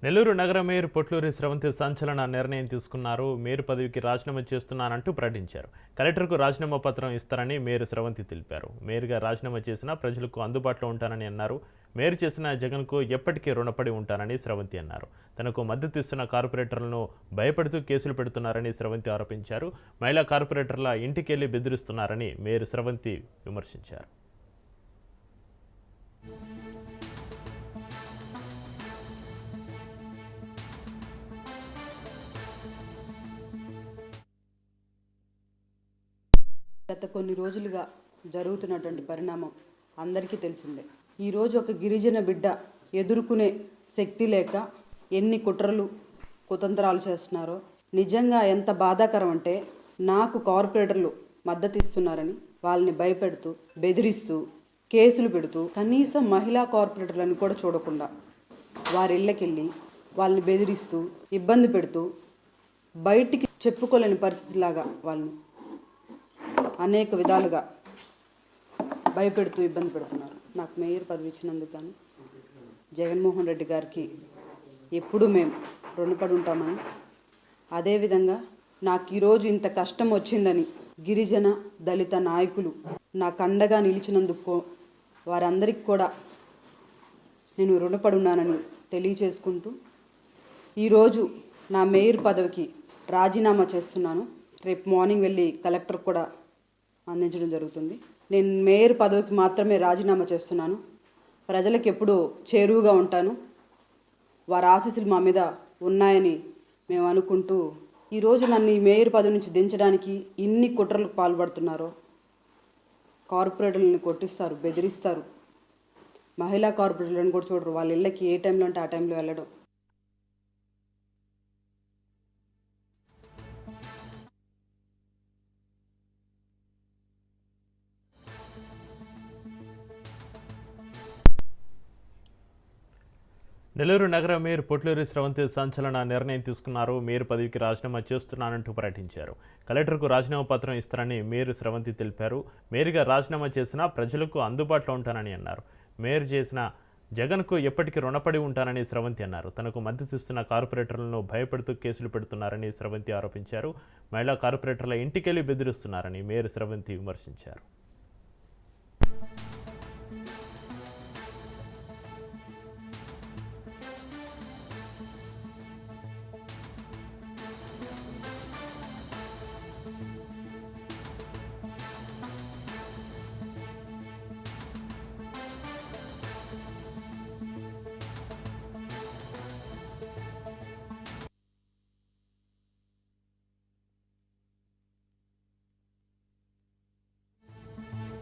నెల్లూరు నగర మేయర్ పొట్లూరి స్రవంతి సంచలన నిర్ణయం తీసుకున్నారు. మేయర్ పదవికి రాజీనామా చేస్తున్నానంటూ ప్రకటించారు. కలెక్టర్కు రాజీనామా పత్రం ఇస్తారని మేయర్ స్రవంతి తెలిపారు. మేయర్గా రాజీనామా చేసినా ప్రజలకు అందుబాటులో ఉంటానని అన్నారు. మేయర్ చేసిన జగన్కు ఎప్పటికీ రుణపడి ఉంటానని స్రవంతి అన్నారు. తనకు మద్దతు ఇస్తున్న కార్పొరేటర్లను భయపడుతూ కేసులు పెడుతున్నారని స్రవంతి ఆరోపించారు. మహిళా కార్పొరేటర్ల ఇంటికెళ్లి బెదిరిస్తున్నారని మేయర్ స్రవంతి విమర్శించారు. గత కొన్ని రోజులుగా జరుగుతున్నటువంటి పరిణామం అందరికీ తెలిసిందే. ఈరోజు ఒక గిరిజన బిడ్డ ఎదుర్కొనే శక్తి లేక ఎన్ని కుట్రలు కుతంత్రాలు చేస్తున్నారో నిజంగా ఎంత బాధాకరం అంటే, నాకు కార్పొరేటర్లు మద్దతు ఇస్తున్నారని వాళ్ళని భయపెడుతూ బెదిరిస్తూ కేసులు పెడుతూ కనీసం మహిళా కార్పొరేటర్లను కూడా చూడకుండా వారి ఇళ్ళకెళ్ళి వాళ్ళని బెదిరిస్తూ ఇబ్బంది పెడుతూ బయటికి చెప్పుకోలేని పరిస్థితిలాగా వాళ్ళని అనేక విధాలుగా భయపెడుతూ ఇబ్బంది పెడుతున్నారు. నాకు మేయర్ పదవి ఇచ్చినందుకు కానీ జగన్మోహన్ రెడ్డి గారికి ఎప్పుడూ మేము రుణపడి ఉంటామని, అదేవిధంగా నాకు ఈరోజు ఇంత కష్టం వచ్చిందని గిరిజన దళిత నాయకులు నాకు అండగా నిలిచినందుకు వారందరికీ కూడా నేను రుణపడి ఉన్నానని తెలియచేసుకుంటూ ఈరోజు నా మేయర్ పదవికి రాజీనామా చేస్తున్నాను. రేపు మార్నింగ్ వెళ్ళి కలెక్టర్ కూడా అందించడం జరుగుతుంది. నేను మేయర్ పదవికి మాత్రమే రాజీనామా చేస్తున్నాను. ప్రజలకు ఎప్పుడూ చేరువుగా ఉంటాను. వారి ఆశీస్సులు మా మీద ఉన్నాయని మేము అనుకుంటూ ఈరోజు నన్ను ఈ మేయర్ పదవి నుంచి దించడానికి ఇన్ని కుట్రలకు పాల్పడుతున్నారో, కార్పొరేటర్లను కొట్టిస్తారు, బెదిరిస్తారు, మహిళా కార్పొరేటర్లను కూడా చూడరు. వాళ్ళ ఇళ్ళకి ఏ టైంలో అంటే ఆ టైంలో వెళ్ళడం. నెల్లూరు నగర మేయర్ పొట్లూరి స్రవంతి సంచలన నిర్ణయం తీసుకున్నారు. మేయర్ పదవికి రాజీనామా చేస్తున్నానంటూ ప్రకటించారు. కలెక్టర్కు రాజీనామా పత్రం ఇస్తారని మేయర్ స్రవంతి తెలిపారు. మేయర్గా రాజీనామా చేసినా ప్రజలకు అందుబాటులో ఉంటానని అన్నారు. మేయర్ చేసిన జగన్కు ఎప్పటికీ రుణపడి ఉంటానని స్రవంతి అన్నారు. తనకు మద్దతు ఇస్తున్న కార్పొరేటర్లను భయపెడుతూ కేసులు పెడుతున్నారని స్రవంతి ఆరోపించారు. మహిళా కార్పొరేటర్ల ఇంటికెళ్లి బెదిరిస్తున్నారని మేయర్ స్రవంతి విమర్శించారు.